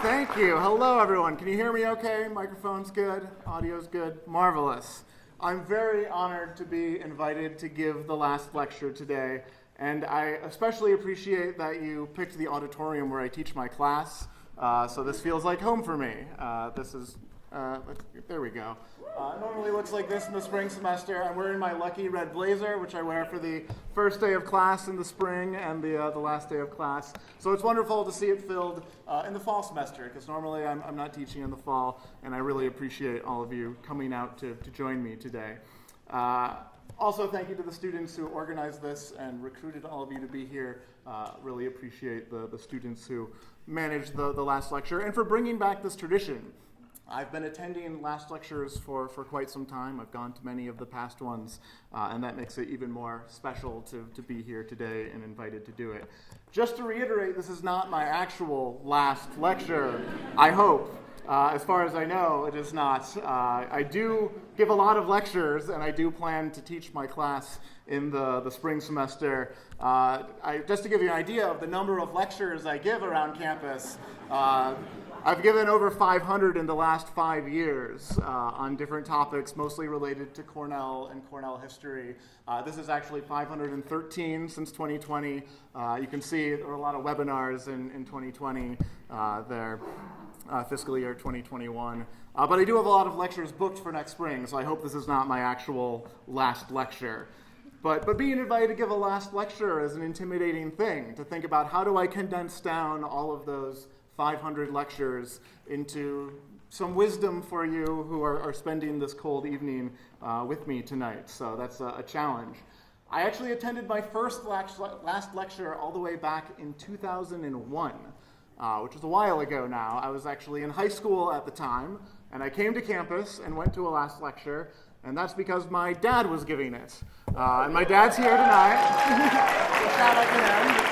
Thank you. Hello, everyone. Can you hear me okay? Microphone's good. Audio's good. Marvelous. I'm very honored to be invited to give the last lecture today, and I especially appreciate that you picked the auditorium where I teach my class, so this feels like home for me. There we go. It normally looks like this in the spring semester. I'm wearing my lucky red blazer, which I wear for the first day of class in the spring and the last day of class. So it's wonderful to see it filled in the fall semester, because normally I'm not teaching in the fall, and I really appreciate all of you coming out to join me today. Also, thank you to the students who organized this and recruited all of you to be here. Really appreciate the students who managed the last lecture, and for bringing back this tradition. I've been attending last lectures for quite some time. I've gone to many of the past ones, and that makes it even more special to be here today and invited to do it. Just to reiterate, this is not my actual last lecture, I hope. As far as I know, it is not. I do give a lot of lectures, and I do plan to teach my class in the spring semester. Just to give you an idea of the number of lectures I give around campus, I've given over 500 in the last 5 years on different topics, mostly related to Cornell and Cornell history. This is actually 513 since 2020. You can see there were a lot of webinars in 2020 there. Fiscal year 2021. But I do have a lot of lectures booked for next spring, so I hope this is not my actual last lecture. But being invited to give a last lecture is an intimidating thing, to think about how do I condense down all of those 500 lectures into some wisdom for you who are spending this cold evening with me tonight. So that's a challenge. I actually attended my first last lecture all the way back in 2001. Which was a while ago now. I was actually in high school at the time, and I came to campus and went to a last lecture, and that's because my dad was giving it. And my dad's here tonight. So shout out to him.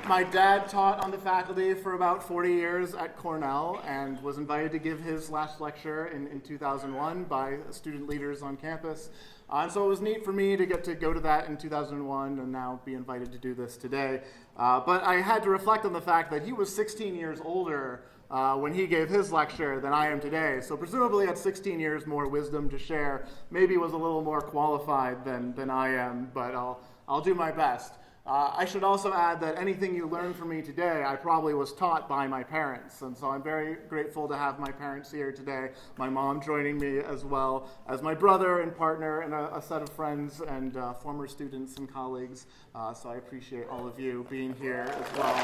My dad taught on the faculty for about 40 years at Cornell and was invited to give his last lecture in 2001 by student leaders on campus. And so it was neat for me to get to go to that in 2001 and now be invited to do this today. But I had to reflect on the fact that he was 16 years older when he gave his lecture than I am today. So presumably had 16 years more wisdom to share. Maybe was a little more qualified than I am, but I'll do my best. I should also add that anything you learn from me today, I probably was taught by my parents. And so I'm very grateful to have my parents here today, my mom joining me as well as my brother and partner and a set of friends and former students and colleagues. So I appreciate all of you being here as well.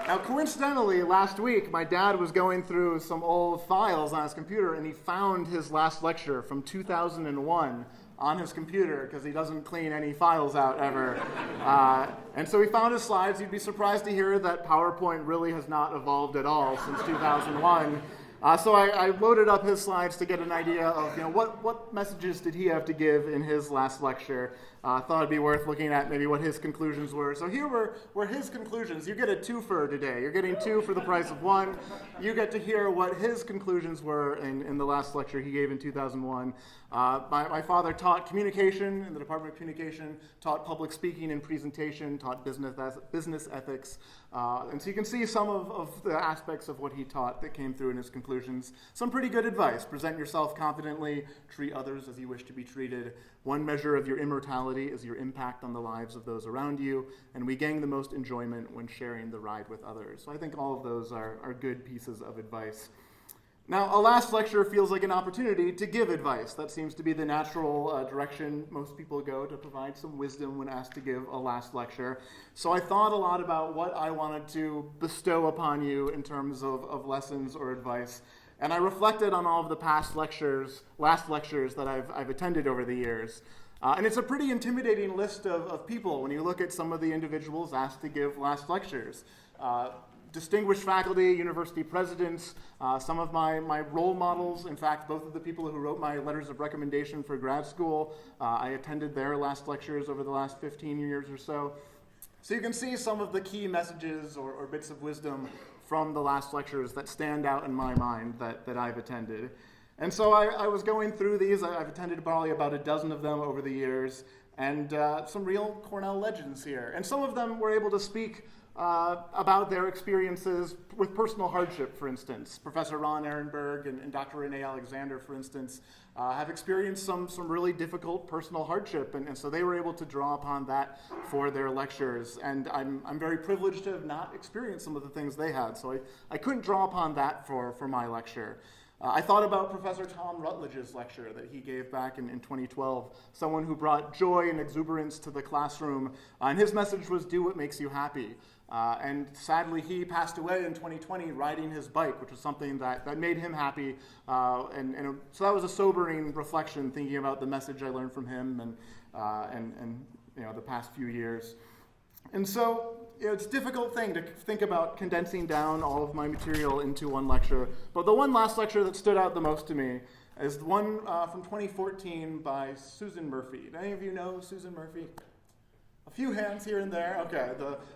Now, coincidentally, last week, my dad was going through some old files on his computer, and he found his last lecture from 2001 on his computer, because he doesn't clean any files out ever. And so he found his slides. You'd be surprised to hear that PowerPoint really has not evolved at all since 2001. So I loaded up his slides to get an idea of what messages did he have to give in his last lecture. Thought it'd be worth looking at maybe what his conclusions were. So here were his conclusions. You get a twofer today. You're getting two for the price of one. You get to hear what his conclusions were in the last lecture he gave in 2001. My father taught communication in the Department of Communication, taught public speaking and presentation, taught business ethics. And so you can see some of the aspects of what he taught that came through in his conclusions. Some pretty good advice. Present yourself confidently, treat others as you wish to be treated. One measure of your immortality is your impact on the lives of those around you, and we gain the most enjoyment when sharing the ride with others. So I think all of those are good pieces of advice. Now, a last lecture feels like an opportunity to give advice. That seems to be the natural direction most people go to provide some wisdom when asked to give a last lecture. So I thought a lot about what I wanted to bestow upon you in terms of lessons or advice. And I reflected on all of the last lectures that I've attended over the years. And it's a pretty intimidating list of people when you look at some of the individuals asked to give last lectures. Distinguished faculty, university presidents, some of my role models. In fact, both of the people who wrote my letters of recommendation for grad school, I attended their last lectures over the last 15 years or so. So you can see some of the key messages or bits of wisdom from the last lectures that stand out in my mind that I've attended. And so I was going through these. I've attended probably about a dozen of them over the years. and some real Cornell legends here. And some of them were able to speak about their experiences with personal hardship, for instance. Professor Ron Ehrenberg and Dr. Renee Alexander, for instance, have experienced some really difficult personal hardship, and so they were able to draw upon that for their lectures. And I'm very privileged to have not experienced some of the things they had, so I couldn't draw upon that for my lecture. I thought about Professor Tom Rutledge's lecture that he gave back in 2012, someone who brought joy and exuberance to the classroom, and his message was, do what makes you happy. And sadly, he passed away in 2020 riding his bike, which was something that made him happy. So that was a sobering reflection, thinking about the message I learned from him and the past few years. And so it's a difficult thing to think about condensing down all of my material into one lecture. But the one last lecture that stood out the most to me is the one from 2014 by Susan Murphy. Do any of you know Susan Murphy? A few hands here and there. Okay,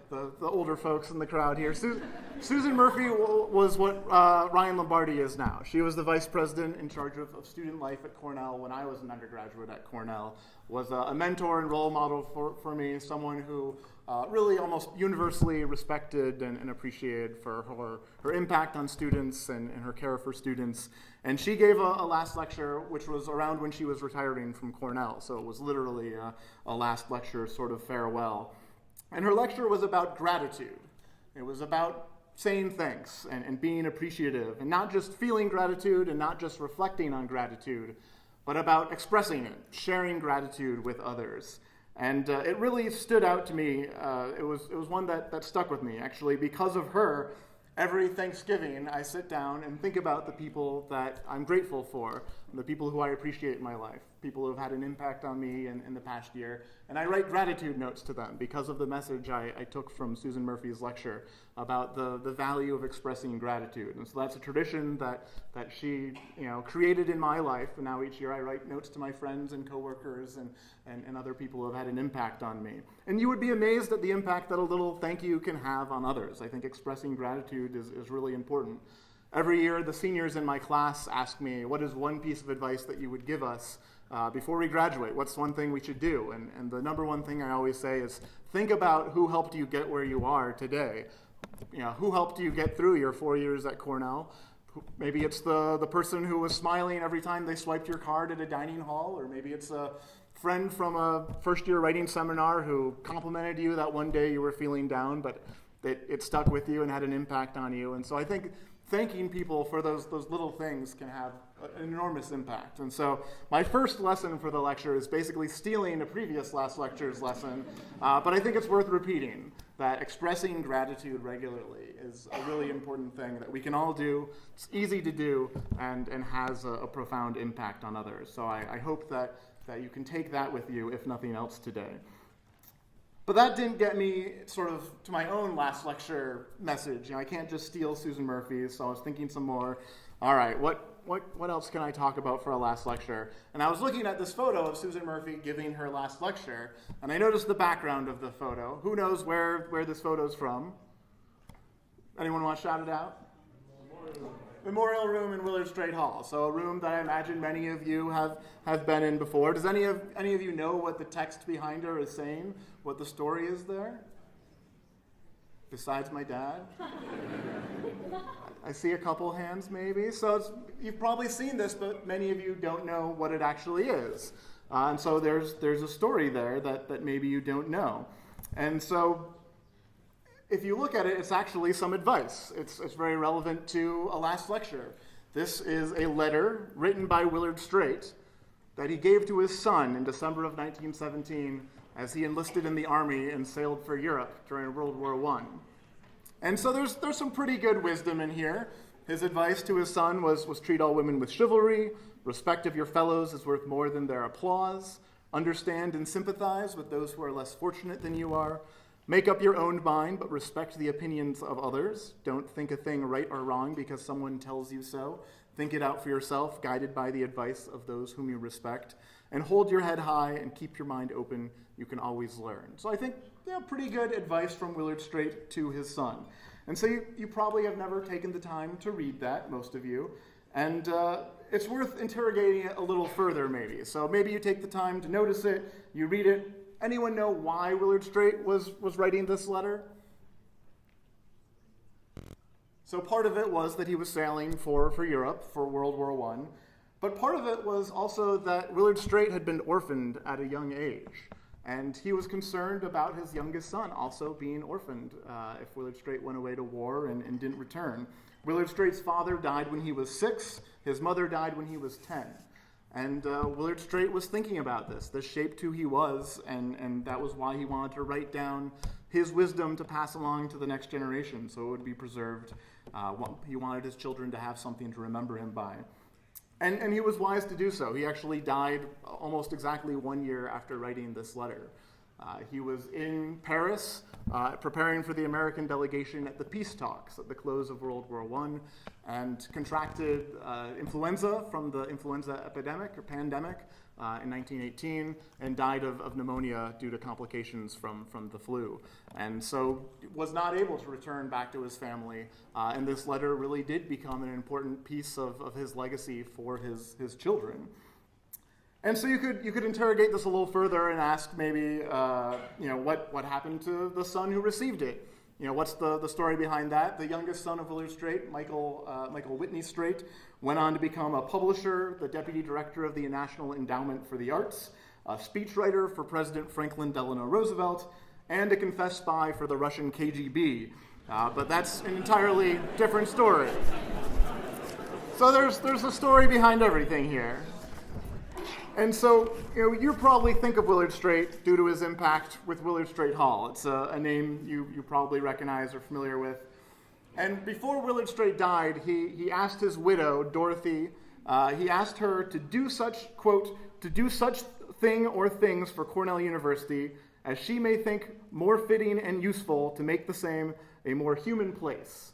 the older folks in the crowd here. Susan Murphy was what Ryan Lombardi is now. She was the vice president in charge of student life at Cornell when I was an undergraduate at Cornell. Was a mentor and role model for me, someone who really almost universally respected and appreciated for her impact on students and her care for students. And she gave a last lecture, which was around when she was retiring from Cornell. So it was literally a last lecture, sort of farewell. And her lecture was about gratitude. It was about saying thanks and being appreciative, and not just feeling gratitude and not just reflecting on gratitude, but about expressing it, sharing gratitude with others. And it really stood out to me. It was one that stuck with me, actually, because of her. Every Thanksgiving, I sit down and think about the people that I'm grateful for, the people who I appreciate in my life, people who have had an impact on me in the past year. And I write gratitude notes to them because of the message I took from Susan Murphy's lecture about the value of expressing gratitude. And so that's a tradition that she created in my life. And now each year I write notes to my friends and coworkers and other people who have had an impact on me. And you would be amazed at the impact that a little thank you can have on others. I think expressing gratitude is really important. Every year, the seniors in my class ask me, what is one piece of advice that you would give us before we graduate? What's one thing we should do? And the number one thing I always say is, think about who helped you get where you are today. Who helped you get through your 4 years at Cornell? Maybe it's the person who was smiling every time they swiped your card at a dining hall, or maybe it's a friend from a first-year writing seminar who complimented you that one day you were feeling down, but it stuck with you and had an impact on you. And so I think thanking people for those little things can have an enormous impact. And so my first lesson for the lecture is basically stealing a previous last lecture's lesson, but I think it's worth repeating, that expressing gratitude regularly is a really important thing that we can all do. It's easy to do and has a profound impact on others. So I hope that you can take that with you, if nothing else, today. But that didn't get me sort of to my own last lecture message. I can't just steal Susan Murphy's, so I was thinking some more. All right, what else can I talk about for a last lecture? And I was looking at this photo of Susan Murphy giving her last lecture, and I noticed the background of the photo. Who knows where this photo's from? Anyone want to shout it out? Memorial Room in Willard Straight Hall. So a room that I imagine many of you have been in before. Does any of you know what the text behind her is saying? What the story is there? Besides my dad? I see a couple hands maybe. So you've probably seen this, but many of you don't know what it actually is. And so there's a story there that maybe you don't know. And so if you look at it, it's actually some advice. It's very relevant to a last lecture. This is a letter written by Willard Straight that he gave to his son in December of 1917 as he enlisted in the army and sailed for Europe during World War I. And so there's some pretty good wisdom in here. His advice to his son was treat all women with chivalry, respect of your fellows is worth more than their applause, understand and sympathize with those who are less fortunate than you are, make up your own mind, but respect the opinions of others. Don't think a thing right or wrong because someone tells you so. Think it out for yourself, guided by the advice of those whom you respect. And hold your head high and keep your mind open. You can always learn. So I think pretty good advice from Willard Straight to his son. And so you probably have never taken the time to read that, most of you. And it's worth interrogating it a little further, maybe. So maybe you take the time to notice it, you read it. Anyone know why Willard Straight was writing this letter? So part of it was that he was sailing for Europe for World War I. But part of it was also that Willard Straight had been orphaned at a young age. And he was concerned about his youngest son also being orphaned if Willard Straight went away to war and didn't return. Willard Straight's father died when he was 6. His mother died when he was 10. And Willard Straight was thinking about this. This shaped who he was, and that was why he wanted to write down his wisdom to pass along to the next generation so it would be preserved. He wanted his children to have something to remember him by. And he was wise to do so. He actually died almost exactly 1 year after writing this letter. He was in Paris preparing for the American delegation at the peace talks at the close of World War I and contracted influenza from the influenza epidemic or pandemic in 1918 and died of pneumonia due to complications from the flu. And so was not able to return back to his family. And this letter really did become an important piece of his legacy for his children. And so you could interrogate this a little further and ask maybe, what happened to the son who received it? What's the story behind that? The youngest son of Willard Straight, Michael Whitney Straight, went on to become a publisher, the deputy director of the National Endowment for the Arts, a speechwriter for President Franklin Delano Roosevelt, and a confessed spy for the Russian KGB. But that's an entirely different story. So there's a story behind everything here. And so, you probably think of Willard Straight due to his impact with Willard Straight Hall. It's a name you probably recognize or familiar with. And before Willard Straight died, he asked his widow, Dorothy, he asked her to do such, quote, to do such thing or things for Cornell University as she may think more fitting and useful to make the same a more human place.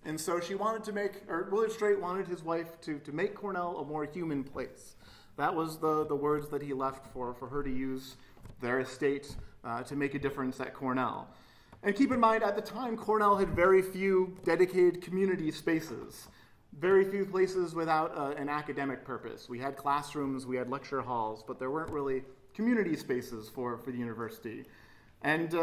And so Willard Straight wanted his wife to make Cornell a more human place. That was the words that he left for her to use their estate to make a difference at Cornell. And keep in mind, at the time, Cornell had very few dedicated community spaces, very few places without an academic purpose. We had classrooms, we had lecture halls, but there weren't really community spaces for the university. And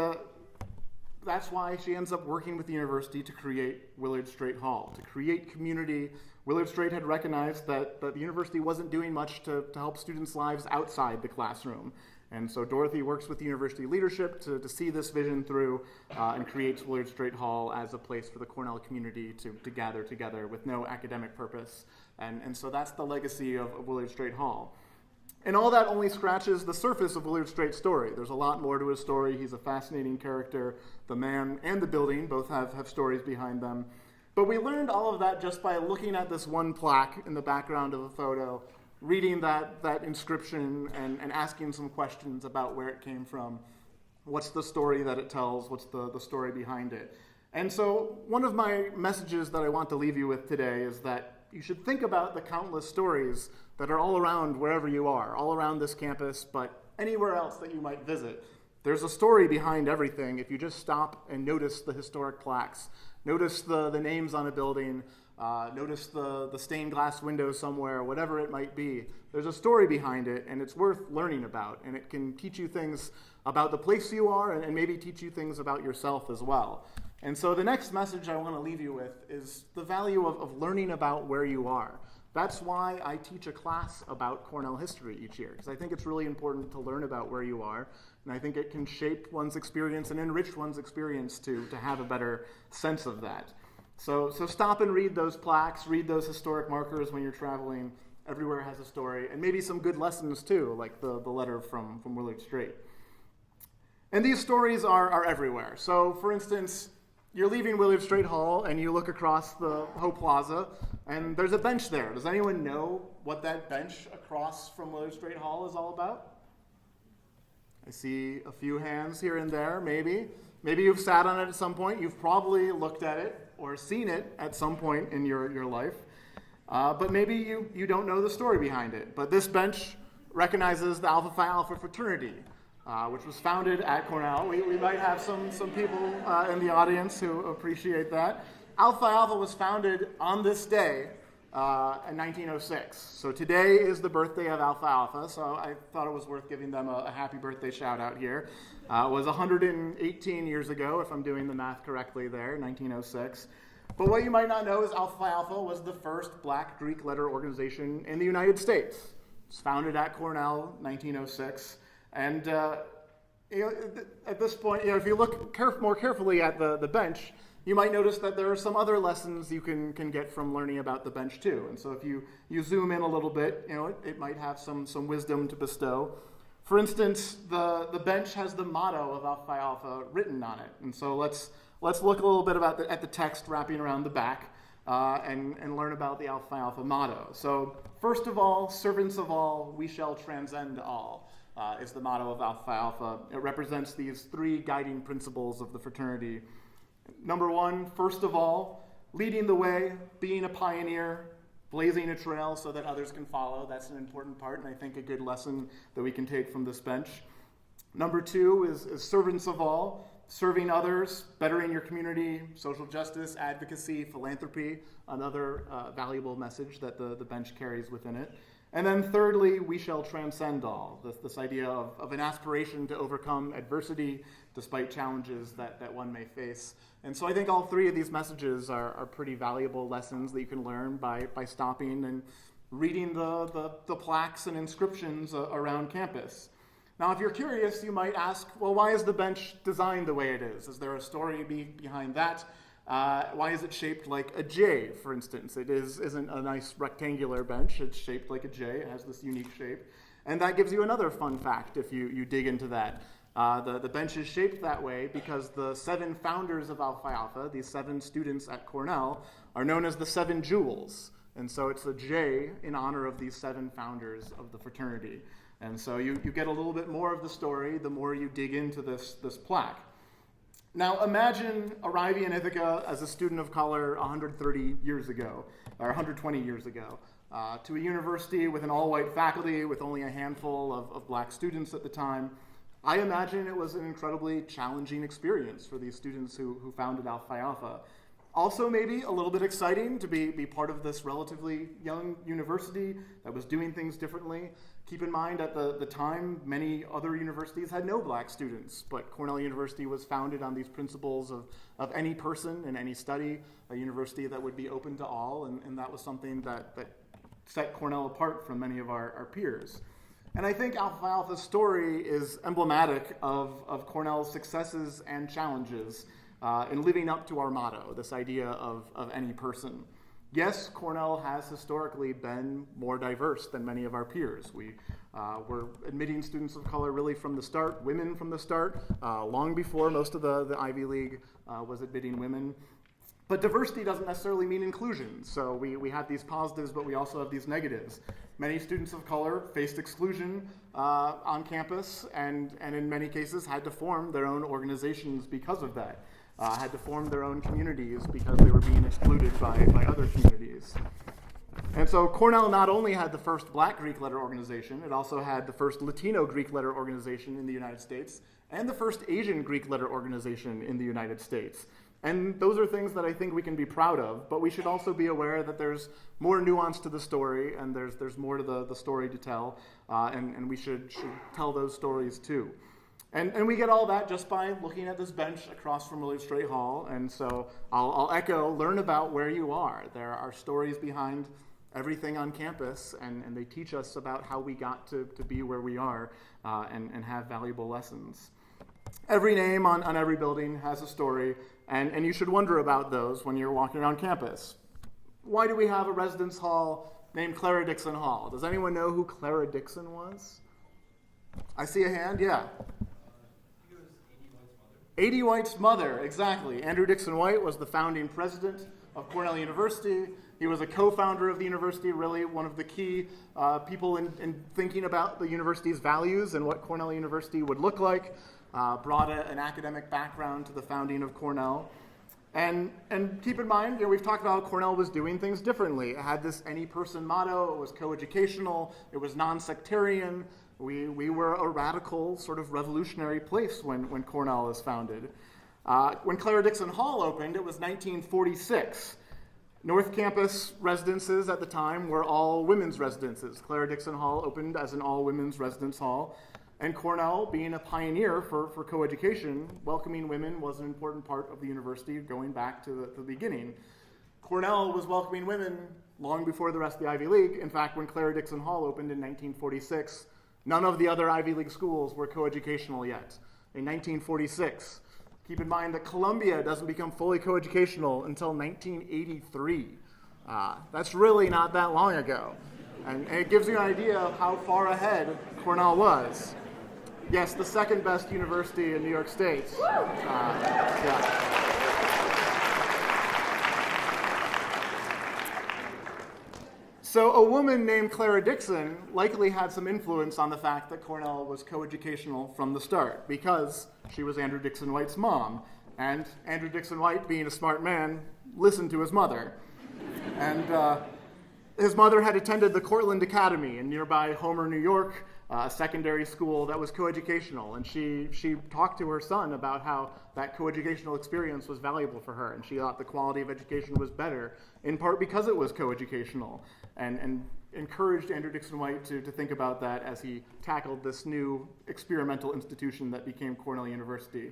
that's why she ends up working with the university to create Willard Straight Hall, to create community. Willard Straight had recognized that the university wasn't doing much to help students' lives outside the classroom. And so Dorothy works with the university leadership to see this vision through and creates Willard Straight Hall as a place for the Cornell community to gather together with no academic purpose. And so that's the legacy of Willard Straight Hall. And all that only scratches the surface of Willard Straight's story. There's a lot more to his story. He's a fascinating character. The man and the building both have stories behind them. But we learned all of that just by looking at this one plaque in the background of a photo, reading that inscription and asking some questions about where it came from. What's the story that it tells? What's the story behind it? And so one of my messages that I want to leave you with today is that you should think about the countless stories that are all around wherever you are, all around this campus, but anywhere else that you might visit. There's a story behind everything if you just stop and notice the historic plaques, notice the names on a building, notice the stained glass window somewhere, whatever it might be. There's a story behind it, and it's worth learning about, and it can teach you things about the place you are and maybe teach you things about yourself as well. And so the next message I want to leave you with is the value of learning about where you are. That's why I teach a class about Cornell history each year, because I think it's really important to learn about where you are, and I think it can shape one's experience and enrich one's experience to have a better sense of that. So stop and read those plaques, read those historic markers when you're traveling. Everywhere has a story, and maybe some good lessons too, like the letter from Willard Straight. And these stories are everywhere. So for instance, you're leaving Willard Straight Hall and you look across the Hope Plaza and there's a bench there. Does anyone know what that bench across from Willard Straight Hall is all about? I see a few hands here and there, maybe. Maybe you've sat on it at some point. You've probably looked at it or seen it at some point in your life. But maybe you don't know the story behind it. But this bench recognizes the Alpha Phi Alpha fraternity, which was founded at Cornell. We might have some people in the audience who appreciate that. Alpha Phi Alpha was founded on this day in 1906. So today is the birthday of Alpha Alpha, so I thought it was worth giving them a happy birthday shout out here. It was 118 years ago, if I'm doing the math correctly there, 1906. But what you might not know is Alpha Alpha was the first black Greek letter organization in the United States. It was founded at Cornell, 1906. And at this point, if you look more carefully at the bench, you might notice that there are some other lessons you can get from learning about the bench too. And so if you zoom in a little bit, it might have some wisdom to bestow. For instance, the bench has the motto of Alpha Alpha written on it. And so let's look a little bit at the text wrapping around the back and learn about the Alpha Alpha motto. So first of all, servants of all, we shall transcend all. Is the motto of Alpha Alpha. It represents these three guiding principles of the fraternity. Number one, first of all, leading the way, being a pioneer, blazing a trail so that others can follow. That's an important part, and I think a good lesson that we can take from this bench. Number two is servants of all, serving others, bettering your community, social justice, advocacy, philanthropy, another valuable message that the bench carries within it. And then thirdly, we shall transcend all, this idea of an aspiration to overcome adversity despite challenges that one may face. And so I think all three of these messages are pretty valuable lessons that you can learn by stopping and reading the plaques and inscriptions around campus. Now, if you're curious, you might ask, well, why is the bench designed the way it is? Is there a story behind that? Why is it shaped like a J, for instance? It isn't a nice rectangular bench. It's shaped like a J. It has this unique shape. And that gives you another fun fact if you dig into that. The bench is shaped that way because the 7 founders of Alpha Alpha, these 7 students at Cornell, are known as the 7 jewels. And so it's a J in honor of these 7 founders of the fraternity. And so you get a little bit more of the story the more you dig into this plaque. Now imagine arriving in Ithaca as a student of color 130 years ago, or 120 years ago, to a university with an all-white faculty with only a handful of black students at the time. I imagine it was an incredibly challenging experience for these students who founded Alpha Alpha. Also maybe a little bit exciting to be part of this relatively young university that was doing things differently. Keep in mind at the time, many other universities had no black students, but Cornell University was founded on these principles of any person in any study, a university that would be open to all, and that was something that set Cornell apart from many of our peers. And I think Alpha Alpha's story is emblematic of Cornell's successes and challenges in living up to our motto, this idea of any person. Yes, Cornell has historically been more diverse than many of our peers. We were admitting students of color really from the start, women from the start, long before most of the Ivy League was admitting women. But diversity doesn't necessarily mean inclusion. So we have these positives, but we also have these negatives. Many students of color faced exclusion on campus and in many cases had to form their own organizations because of that. Had to form their own communities because they were being excluded by other communities. And so Cornell not only had the first black Greek letter organization, it also had the first Latino Greek letter organization in the United States and the first Asian Greek letter organization in the United States. And those are things that I think we can be proud of, but we should also be aware that there's more nuance to the story and there's more to the story to tell, and we should tell those stories too. And we get all that just by looking at this bench across from Willard Straight Hall. And so I'll echo, learn about where you are. There are stories behind everything on campus, and they teach us about how we got to be where we are and have valuable lessons. Every name on every building has a story, and you should wonder about those when you're walking around campus. Why do we have a residence hall named Clara Dixon Hall? Does anyone know who Clara Dixon was? I see a hand, yeah. A.D. White's mother, exactly. Andrew Dixon White was the founding president of Cornell University. He was a co-founder of the university, really one of the key people in thinking about the university's values and what Cornell University would look like. Brought an academic background to the founding of Cornell. And keep in mind, we've talked about how Cornell was doing things differently. It had this any person motto, it was coeducational, it was non-sectarian. We were a radical, sort of revolutionary place when Cornell was founded. When Clara Dixon Hall opened, it was 1946. North Campus residences at the time were all women's residences. Clara Dixon Hall opened as an all-women's residence hall, and Cornell, being a pioneer for coeducation, welcoming women was an important part of the university going back to the beginning. Cornell was welcoming women long before the rest of the Ivy League. In fact, when Clara Dixon Hall opened in 1946, none of the other Ivy League schools were coeducational yet. In 1946, keep in mind that Columbia doesn't become fully coeducational until 1983. That's really not that long ago. And it gives you an idea of how far ahead Cornell was. Yes, the second best university in New York State. Yeah. So a woman named Clara Dixon likely had some influence on the fact that Cornell was coeducational from the start, because she was Andrew Dixon White's mom. And Andrew Dixon White, being a smart man, listened to his mother. And his mother had attended the Cortland Academy in nearby Homer, New York, a secondary school that was coeducational. And she talked to her son about how that coeducational experience was valuable for her. And she thought the quality of education was better, in part because it was coeducational. And encouraged Andrew Dixon White to think about that as he tackled this new experimental institution that became Cornell University.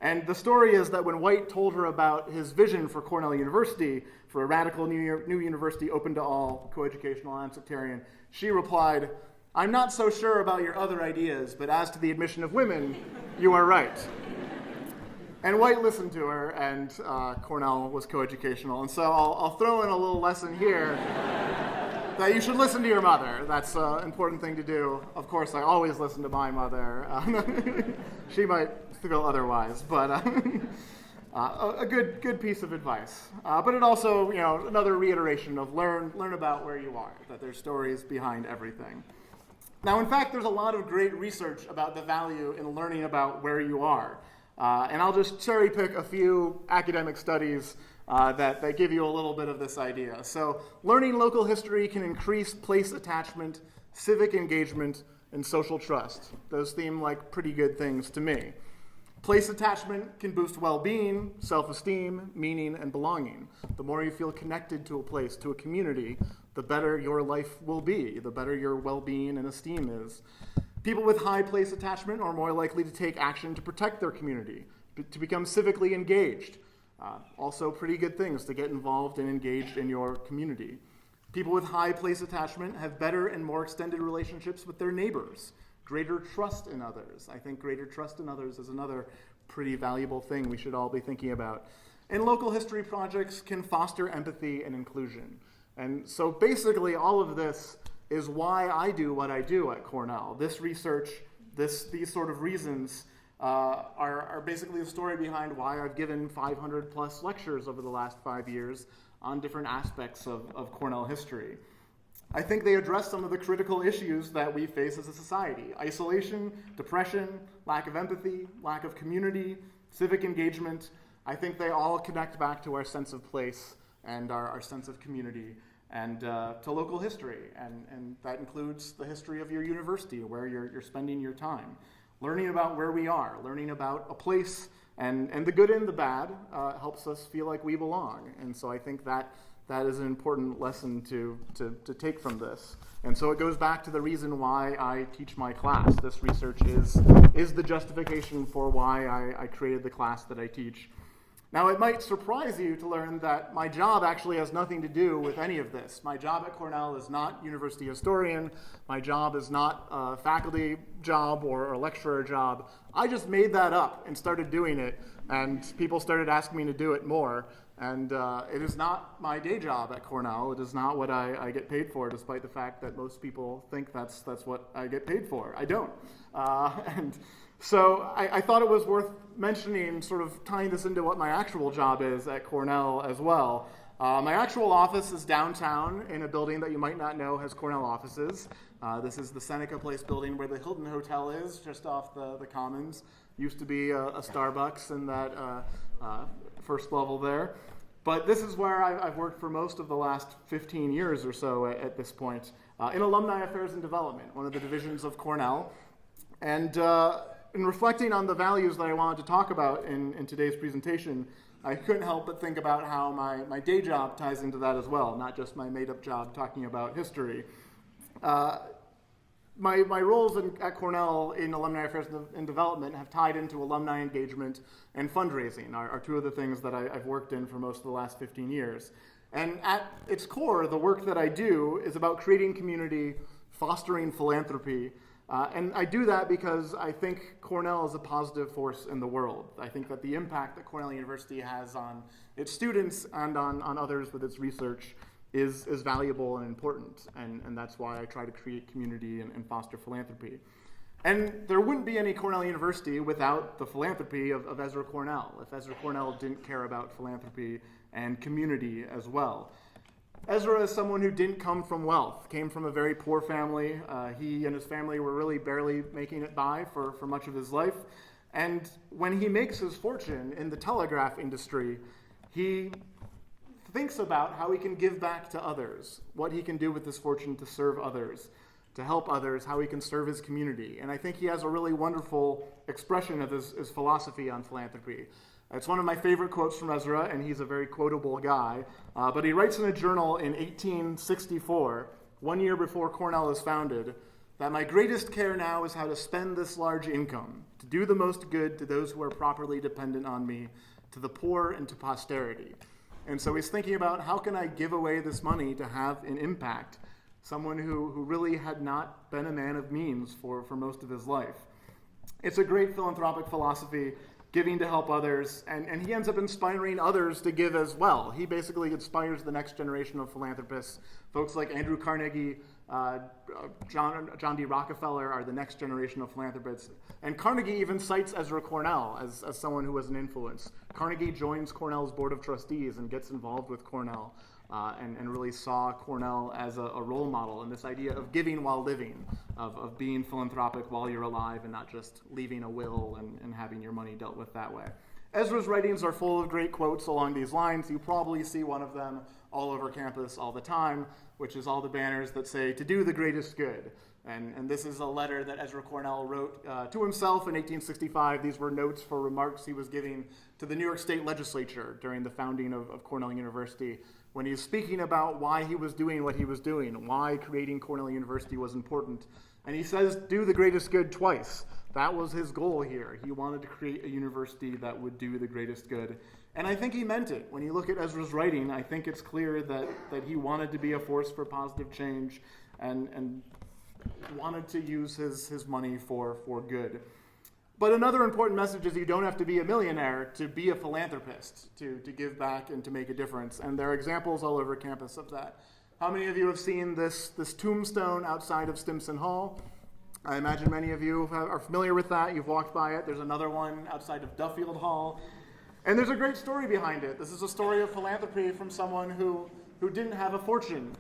And the story is that when White told her about his vision for Cornell University, for a radical new university open to all, coeducational and sectarian, she replied, "I'm not so sure about your other ideas, but as to the admission of women, you are right." And White listened to her, and Cornell was coeducational. And so I'll throw in a little lesson here that you should listen to your mother. That's an important thing to do. Of course, I always listen to my mother. She might feel otherwise, but a good piece of advice. But it also, another reiteration of learn about where you are, that there's stories behind everything. Now, in fact, there's a lot of great research about the value in learning about where you are. And I'll just cherry pick a few academic studies that give you a little bit of this idea. So learning local history can increase place attachment, civic engagement, and social trust. Those seem like pretty good things to me. Place attachment can boost well-being, self-esteem, meaning, and belonging. The more you feel connected to a place, to a community, the better your life will be, the better your well-being and esteem is. People with high place attachment are more likely to take action to protect their community, to become civically engaged. Also pretty good things to get involved and engaged in your community. People with high place attachment have better and more extended relationships with their neighbors, greater trust in others. I think greater trust in others is another pretty valuable thing we should all be thinking about. And local history projects can foster empathy and inclusion. And so basically all of this is why I do what I do at Cornell. This research, these sort of reasons are basically the story behind why I've given 500 plus lectures over the last 5 years on different aspects of Cornell history. I think they address some of the critical issues that we face as a society: isolation, depression, lack of empathy, lack of community, civic engagement. I think they all connect back to our sense of place and our sense of community, and to local history, and that includes the history of your university, where you're spending your time. Learning about where we are, learning about a place, and the good and the bad helps us feel like we belong. And so I think that is an important lesson to take from this. And so it goes back to the reason why I teach my class. This research is the justification for why I created the class that I teach. Now, it might surprise you to learn that my job actually has nothing to do with any of this. My job at Cornell is not university historian. My job is not a faculty job or a lecturer job. I just made that up and started doing it, and people started asking me to do it more. And it is not my day job at Cornell. It is not what I get paid for, despite the fact that most people think that's what I get paid for. I don't. And so I thought it was worth mentioning, sort of tying this into what my actual job is at Cornell as well. My actual office is downtown in a building that you might not know has Cornell offices. This is the Seneca Place building where the Hilton Hotel is, just off the Commons. Used to be a Starbucks in that first level there. But this is where I've worked for most of the last 15 years or so at this point, in Alumni Affairs and Development, one of the divisions of Cornell. And in reflecting on the values that I wanted to talk about in today's presentation, I couldn't help but think about how my day job ties into that as well, not just my made-up job talking about history. My roles at Cornell in Alumni Affairs and Development have tied into alumni engagement and fundraising, are two of the things that I've worked in for most of the last 15 years. And at its core, the work that I do is about creating community, fostering philanthropy, and I do that because I think Cornell is a positive force in the world. I think that the impact that Cornell University has on its students and on others with its research is valuable and important, and that's why I try to create community and foster philanthropy. And there wouldn't be any Cornell University without the philanthropy of Ezra Cornell, if Ezra Cornell didn't care about philanthropy and community as well. Ezra is someone who didn't come from wealth, came from a very poor family. He and his family were really barely making it by for much of his life. And when he makes his fortune in the telegraph industry, he thinks about how he can give back to others, what he can do with this fortune to serve others, to help others, how he can serve his community. And I think he has a really wonderful expression of his philosophy on philanthropy. It's one of my favorite quotes from Ezra, and he's a very quotable guy. But he writes in a journal in 1864, 1 year before Cornell is founded, that my greatest care now is how to spend this large income, to do the most good to those who are properly dependent on me, to the poor and to posterity. And so he's thinking about how can I give away this money to have an impact, someone who really had not been a man of means for most of his life. It's a great philanthropic philosophy, giving to help others, and he ends up inspiring others to give as well. He basically inspires the next generation of philanthropists. Folks like Andrew Carnegie, John D. Rockefeller are the next generation of philanthropists. And Carnegie even cites Ezra Cornell as someone who was an influence. Carnegie joins Cornell's board of trustees and gets involved with Cornell and really saw Cornell as a role model, and this idea of giving while living, of being philanthropic while you're alive and not just leaving a will and having your money dealt with that way. Ezra's writings are full of great quotes along these lines. You probably see one of them all over campus all the time, which is all the banners that say, "To do the greatest good." And this is a letter that Ezra Cornell wrote to himself in 1865. These were notes for remarks he was giving to the New York State Legislature during the founding of Cornell University, when he was speaking about why he was doing what he was doing, why creating Cornell University was important. And he says, do the greatest good twice. That was his goal here. He wanted to create a university that would do the greatest good. And I think he meant it. When you look at Ezra's writing, I think it's clear that he wanted to be a force for positive change and wanted to use his money for good. But another important message is you don't have to be a millionaire to be a philanthropist, to give back and to make a difference. And there are examples all over campus of that. How many of you have seen this tombstone outside of Stimson Hall? I imagine many of you are familiar with that. You've walked by it. There's another one outside of Duffield Hall. And there's a great story behind it. This is a story of philanthropy from someone who didn't have a fortune.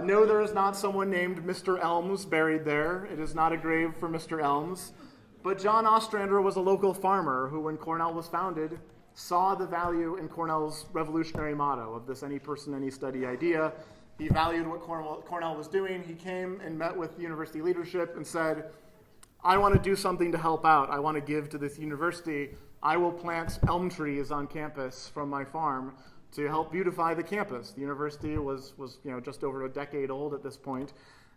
No, there is not someone named Mr. Elms buried there. It is not a grave for Mr. Elms. But John Ostrander was a local farmer who, when Cornell was founded, saw the value in Cornell's revolutionary motto of this any person, any study idea. He valued what Cornell was doing. He came and met with university leadership and said, I want to do something to help out. I want to give to this university. I will plant elm trees on campus from my farm to help beautify the campus. The university was just over a decade old at this point.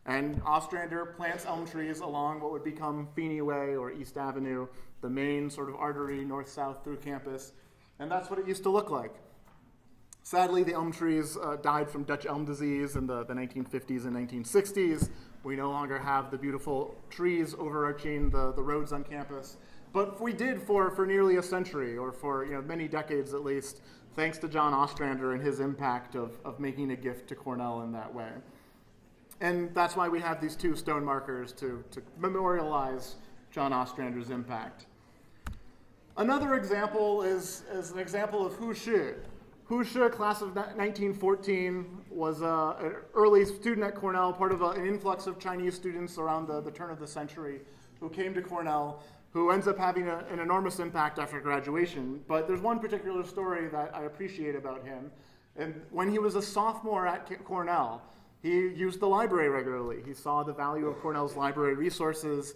And Ostrander plants elm trees along what would become Feeney Way or East Avenue, the main sort of artery north-south through campus. And that's what it used to look like. Sadly, the elm trees died from Dutch elm disease in the 1950s and 1960s. We no longer have the beautiful trees overarching the roads on campus. But we did for nearly a century, or for many decades at least, thanks to John Ostrander and his impact of making a gift to Cornell in that way. And that's why we have these two stone markers to memorialize John Ostrander's impact. Another example is an example of Hu Shi. Hu Shi, class of 1914, was an early student at Cornell, part of an influx of Chinese students around the turn of the century who came to Cornell, who ends up having an enormous impact after graduation. But there's one particular story that I appreciate about him. And when he was a sophomore at Cornell, he used the library regularly. He saw the value of Cornell's library resources,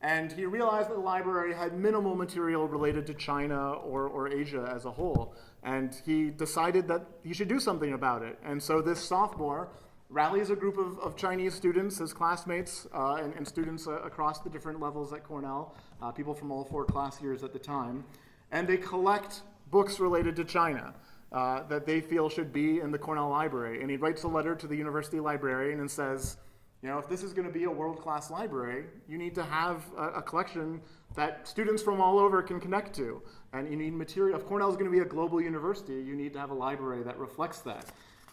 And he realized that the library had minimal material related to China or Asia as a whole. And he decided that he should do something about it. And so this sophomore rallies a group of Chinese students, his classmates, and students across the different levels at Cornell, people from all 4 class years at the time. And they collect books related to China that they feel should be in the Cornell Library. And he writes a letter to the university librarian and says, if this is going to be a world-class library, you need to have a collection that students from all over can connect to. And you need material. If Cornell is going to be a global university, you need to have a library that reflects that.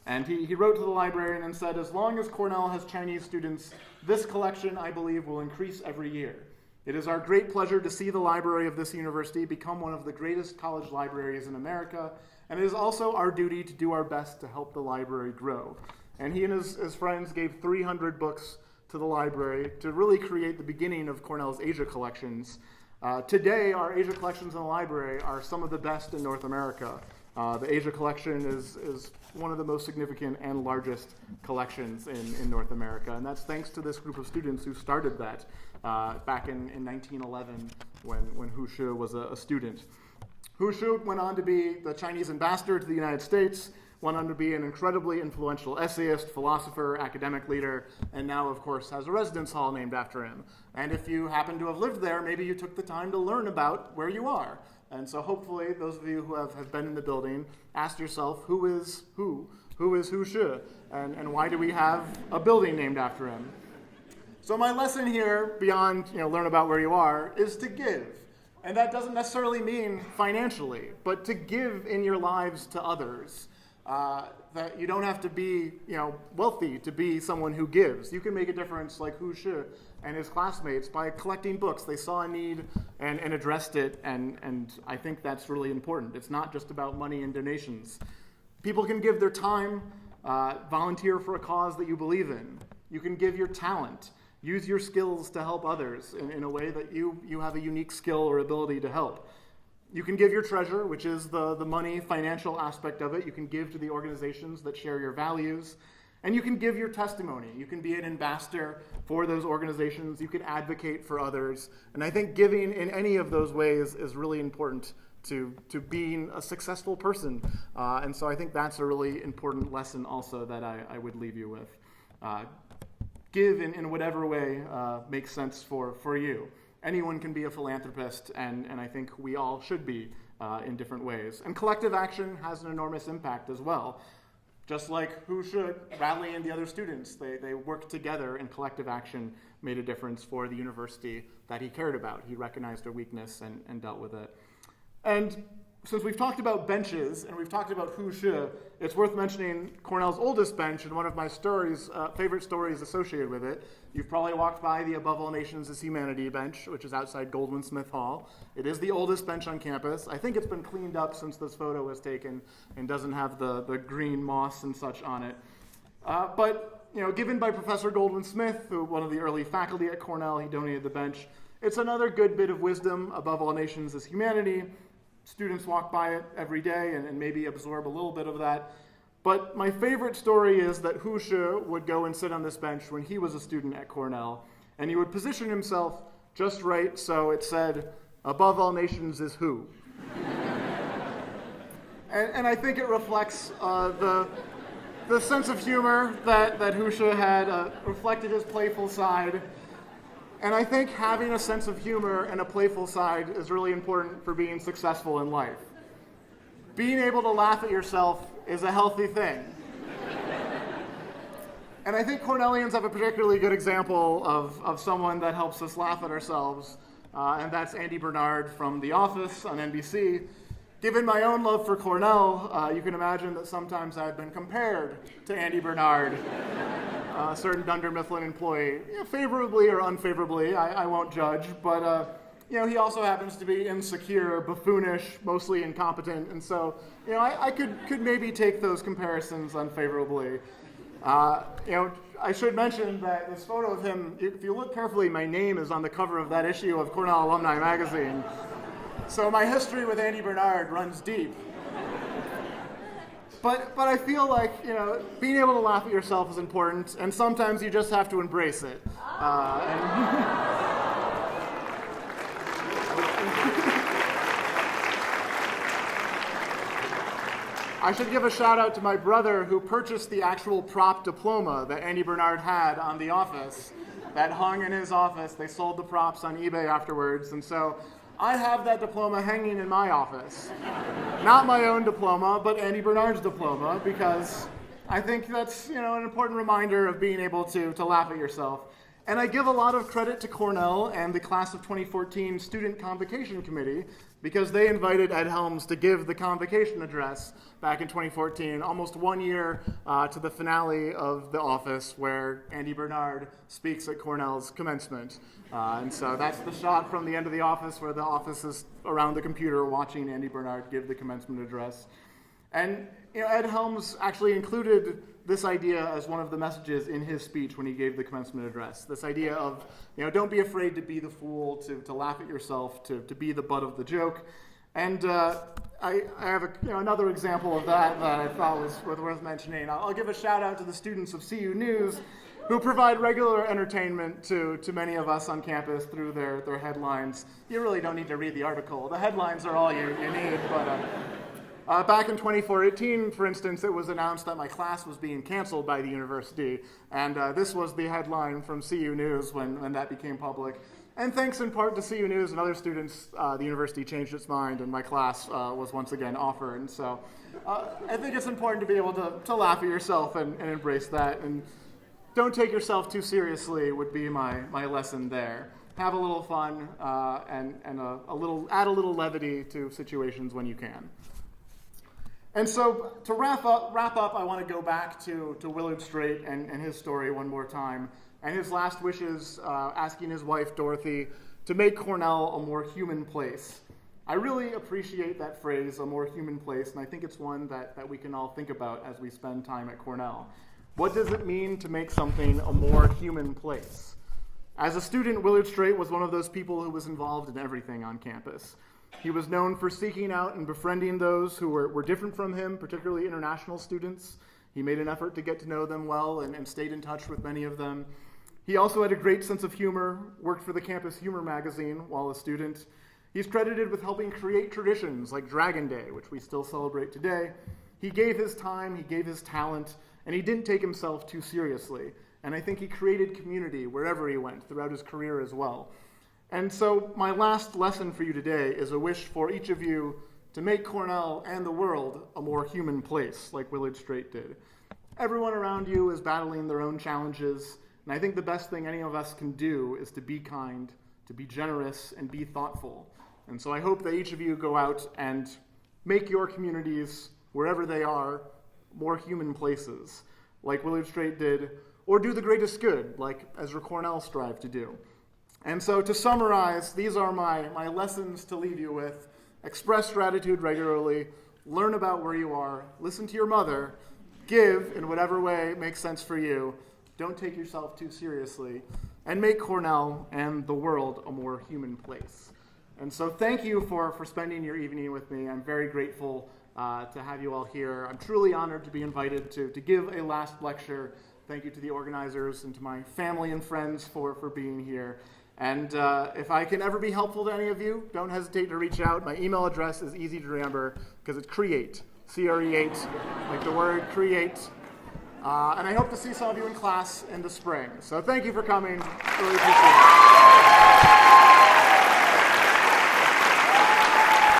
And he wrote to the librarian and said, as long as Cornell has Chinese students, this collection, I believe, will increase every year. It is our great pleasure to see the library of this university become one of the greatest college libraries in America, and it is also our duty to do our best to help the library grow. And he and his friends gave 300 books to the library to really create the beginning of Cornell's Asia collections. Today, our Asia collections in the library are some of the best in North America. The Asia collection is one of the most significant and largest collections in North America, and that's thanks to this group of students who started that back in 1911 when Hu Shi was a student. Hu Shi went on to be the Chinese ambassador to the United States, went on to be an incredibly influential essayist, philosopher, academic leader, and now, of course, has a residence hall named after him. And if you happen to have lived there, maybe you took the time to learn about where you are. And so hopefully, those of you who have been in the building, ask yourself, who is who? Who is Hu Shi? And why do we have a building named after him? So my lesson here, beyond learn about where you are, is to give. And that doesn't necessarily mean financially, but to give in your lives to others. That you don't have to be, wealthy to be someone who gives. You can make a difference like Hu Shi and his classmates by collecting books. They saw a need and addressed it, and I think that's really important. It's not just about money and donations. People can give their time, volunteer for a cause that you believe in. You can give your talent. Use your skills to help others in a way that you have a unique skill or ability to help. You can give your treasure, which is the money, financial aspect of it. You can give to the organizations that share your values. And you can give your testimony. You can be an ambassador for those organizations. You can advocate for others. And I think giving in any of those ways is really important to being a successful person. And so I think that's a really important lesson also that I would leave you with. Give in whatever way makes sense for you. Anyone can be a philanthropist, and I think we all should be in different ways. And collective action has an enormous impact as well. Just like Hu Shi, Radley, and the other students, they worked together, and collective action made a difference for the university that he cared about. He recognized their weakness and dealt with it. And since we've talked about benches and we've talked about Hu Shi, it's worth mentioning Cornell's oldest bench and one of my favorite stories associated with it. You've probably walked by the Above All Nations is Humanity bench, which is outside Goldwin Smith Hall. It is the oldest bench on campus. I think it's been cleaned up since this photo was taken and doesn't have the green moss and such on it. But given by Professor Goldwin Smith, who one of the early faculty at Cornell, he donated the bench. It's another good bit of wisdom. Above All Nations is Humanity. Students walk by it every day and maybe absorb a little bit of that. But my favorite story is that Hu Shi would go and sit on this bench when he was a student at Cornell, and he would position himself just right so it said, above all nations is who. and I think it reflects the sense of humor that Hu Shi had, reflected his playful side. And I think having a sense of humor and a playful side is really important for being successful in life. Being able to laugh at yourself is a healthy thing. And I think Cornellians have a particularly good example of someone that helps us laugh at ourselves, and that's Andy Bernard from The Office on NBC. Given my own love for Cornell, you can imagine that sometimes I've been compared to Andy Bernard, a certain Dunder Mifflin employee, favorably or unfavorably, I won't judge, but he also happens to be insecure, buffoonish, mostly incompetent, and so I could maybe take those comparisons unfavorably. I should mention that this photo of him, if you look carefully, my name is on the cover of that issue of Cornell Alumni Magazine. So my history with Andy Bernard runs deep. But I feel like, being able to laugh at yourself is important, and sometimes you just have to embrace it. I should give a shout out to my brother who purchased the actual prop diploma that Andy Bernard had on The Office that hung in his office. They sold the props on eBay afterwards, and so I have that diploma hanging in my office. Not my own diploma, but Andy Bernard's diploma, because I think that's, an important reminder of being able to laugh at yourself. And I give a lot of credit to Cornell and the class of 2014 Student Convocation Committee, because they invited Ed Helms to give the convocation address back in 2014, almost 1 year to the finale of The Office, where Andy Bernard speaks at Cornell's commencement. And so that's the shot from the end of The Office, where the office is around the computer watching Andy Bernard give the commencement address. And Ed Helms actually included this idea as one of the messages in his speech when he gave the commencement address. This idea of, don't be afraid to be the fool, to laugh at yourself, to be the butt of the joke. And I have another example of that I thought was worth mentioning. I'll give a shout out to the students of CU News, who provide regular entertainment to many of us on campus through their headlines. You really don't need to read the article. The headlines are all you need, but back in 2014, for instance, it was announced that my class was being canceled by the university, and this was the headline from CU News when that became public. And thanks in part to CU News and other students, the university changed its mind, and my class was once again offered. And so I think it's important to be able to laugh at yourself and embrace that. And don't take yourself too seriously would be my lesson there. Have a little fun and add a little levity to situations when you can. And so to wrap up, I want to go back to Willard Straight and his story one more time, and his last wishes, asking his wife, Dorothy, to make Cornell a more human place. I really appreciate that phrase, a more human place, and I think it's one that we can all think about as we spend time at Cornell. What does it mean to make something a more human place? As a student, Willard Straight was one of those people who was involved in everything on campus. He was known for seeking out and befriending those who were different from him, particularly international students. He made an effort to get to know them well and stayed in touch with many of them. He also had a great sense of humor, worked for the campus humor magazine while a student. He's credited with helping create traditions like Dragon Day, which we still celebrate today. He gave his time, he gave his talent, and he didn't take himself too seriously. And I think he created community wherever he went throughout his career as well. And so my last lesson for you today is a wish for each of you to make Cornell and the world a more human place, like Willard Straight did. Everyone around you is battling their own challenges, and I think the best thing any of us can do is to be kind, to be generous, and be thoughtful. And so I hope that each of you go out and make your communities, wherever they are, more human places, like Willard Straight did, or do the greatest good, like Ezra Cornell strived to do. And so to summarize, these are my lessons to leave you with. Express gratitude regularly, learn about where you are, listen to your mother, give in whatever way makes sense for you, don't take yourself too seriously, and make Cornell and the world a more human place. And so thank you for spending your evening with me. I'm very grateful to have you all here. I'm truly honored to be invited to give a last lecture. Thank you to the organizers and to my family and friends for being here. And if I can ever be helpful to any of you, don't hesitate to reach out. My email address is easy to remember because it's create, C-R-E-8, like the word create. And I hope to see some of you in class in the spring. So thank you for coming. Really appreciate it.